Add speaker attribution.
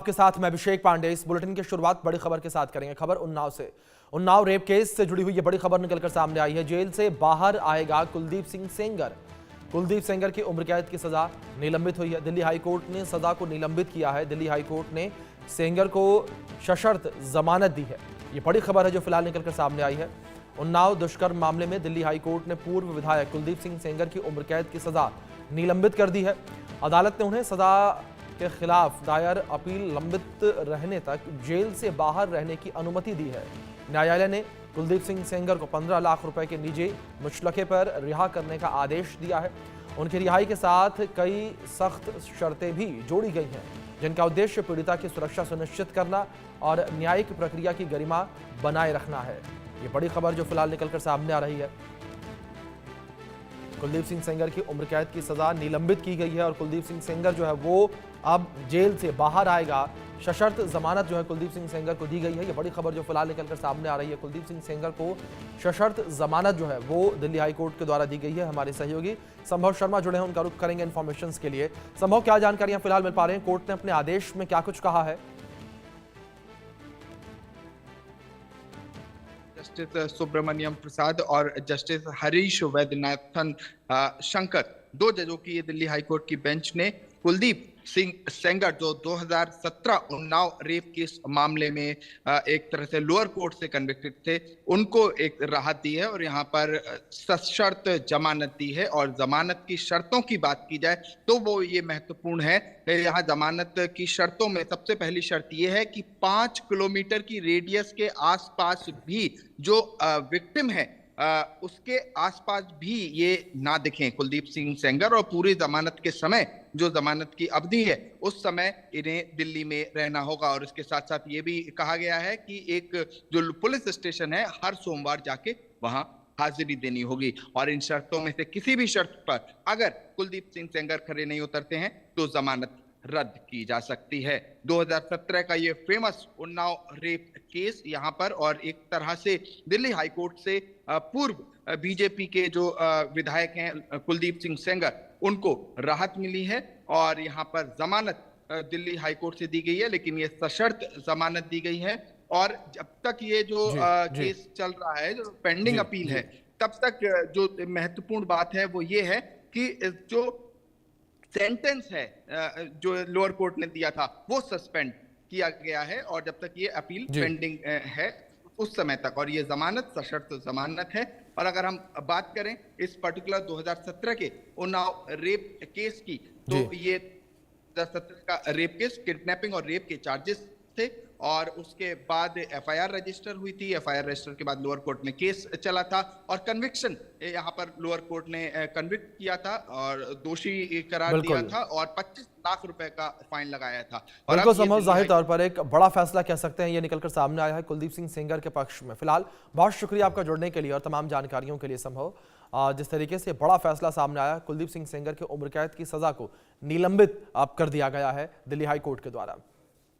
Speaker 1: आपके साथ मैं अभिषेक पांडे। इस बुलेटिन की शुरुआत बड़ी खबर के साथ करेंगे। खबर उन्नाव से। उन्नाव रेप केस से जुड़ी हुई ये बड़ी खबर निकलकर सामने आई है। जेल से बाहर आएगा कुलदीप सिंह सेंगर। कुलदीप सेंगर की उम्र कैद की सजा निलंबित हुई है। दिल्ली हाईकोर्ट ने सजा को निलंबित किया है। दिल्ली हाईकोर्ट ने सेंगर को सशर्त जमानत दी है। ये बड़ी खबर है जो फिलहाल निकलकर सामने आई है। उन्नाव दुष्कर्म मामले में दिल्ली हाईकोर्ट ने पूर्व विधायक कुलदीप सिंह सेंगर की उम्र कैद की सजा निलंबित कर दी है। अदालत ने उन्हें सजा के खिलाफ दायर अपील लंबित रहने तक जेल से बाहर रहने की अनुमति दी है। न्यायालय ने कुलदीप सिंह सेंगर को 15 लाख रुपए के निजी मुचलके पर रिहा करने का आदेश दिया है। उनकी रिहाई के साथ कई सख्त शर्तें भी जोड़ी गई हैं, जिनका उद्देश्य पीड़िता की सुरक्षा सुनिश्चित करना और न्यायिक प्रक्रिया की गरिमा बनाए रखना है। ये बड़ी खबर जो फिलहाल निकलकर सामने आ रही है। कुलदीप सिंह सेंगर की उम्र कैद की सजा निलंबित की गई है और कुलदीप सिंह सेंगर जो है वो अब जेल से बाहर आएगा। सशर्त जमानत जो है कुलदीप सिंह सेंगर को दी गई है। ये बड़ी खबर जो फिलहाल निकलकर सामने आ रही है। कुलदीप सिंह सेंगर को सशर्त जमानत जो है वो दिल्ली हाईकोर्ट के द्वारा दी गई है। हमारे सहयोगी संभव शर्मा जुड़े हैं, उनका रुख करेंगे इन्फॉर्मेशन के लिए। संभव, क्या जानकारियां फिलहाल मिल पा रही हैं? कोर्ट ने अपने आदेश में क्या कुछ कहा है?
Speaker 2: जस्टिस सुब्रमण्यम प्रसाद और जस्टिस हरीश वैद्यनाथन शंकर, दो जजों की ये दिल्ली हाईकोर्ट की बेंच ने कुलदीप सिंह सेंगर जो 2017 उन्नाव रेप केस मामले में एक तरह से लोअर कोर्ट से कन्विक्टेड थे, उनको एक राहत दी है और यहाँ पर सशर्त जमानत दी है। और जमानत की शर्तों की बात की जाए तो वो ये महत्वपूर्ण है। यहाँ जमानत की शर्तों में सबसे पहली शर्त ये है कि 5 किलोमीटर की रेडियस के आसपास भी जो विक्टिम है उसके आसपास भी ये ना दिखें कुलदीप सिंह सेंगर, और पूरी जमानत के समय जो जमानत की अवधि है उस समय इन्हें दिल्ली में रहना होगा। और इसके साथ साथ ये भी कहा गया है कि एक जो पुलिस स्टेशन है हर सोमवार जाके वहां हाजिरी देनी होगी। और इन शर्तों में से किसी भी शर्त पर अगर कुलदीप सिंह सेंगर खरे नहीं उतरते हैं तो जमानत रद्द की जा सकती है। 2017 का ये फेमस उन्नाव रेप केस यहाँ पर, और एक तरह से दिल्ली हाईकोर्ट से पूर्व बीजेपी के जो विधायक हैं कुलदीप सिंह सेंगर, उनको राहत मिली है और यहाँ पर जमानत दिल्ली हाईकोर्ट से दी गई है, लेकिन ये सशर्त जमानत दी गई है। और जब तक ये जो केस चल रहा है, जो पेंडिंग अपील है, तब तक जो महत्वपूर्ण बात है वो ये है कि जो सेंटेंस है जो लोअर कोर्ट ने दिया था वो सस्पेंड किया गया है, और जब तक ये अपील पेंडिंग है उस समय तक, और ये जमानत सशर्त जमानत है। और अगर हम बात करें इस पर्टिकुलर 2017 के उन्नाव रेप केस की, तो ये 2017 का रेप केस किडनैपिंग और रेप के चार्जेस थे, और उसके बाद एफआईआर रजिस्टर हुई थी। एफआईआर रजिस्टर के बाद लोअर कोर्ट में केस चला था और कन्विक्शन यहाँ पर लोअर कोर्ट ने कन्विक्ट किया था और दोषी करार दिया था और 25 लाख रुपए का फाइन लगाया था। और
Speaker 1: बिल्कुल समझ, जाहिर तौर पर एक बड़ा फैसला कह सकते हैं ये निकलकर सामने आया है कुलदीप सिंह सेंगर के पक्ष में। फिलहाल बहुत शुक्रिया आपका जुड़ने के लिए और तमाम जानकारियों के लिए। संभव, जिस तरीके से बड़ा फैसला सामने आया, कुलदीप सिंह सेंगर के उम्र कैद की सजा को निलंबित अब कर दिया गया है दिल्ली हाई कोर्ट के द्वारा।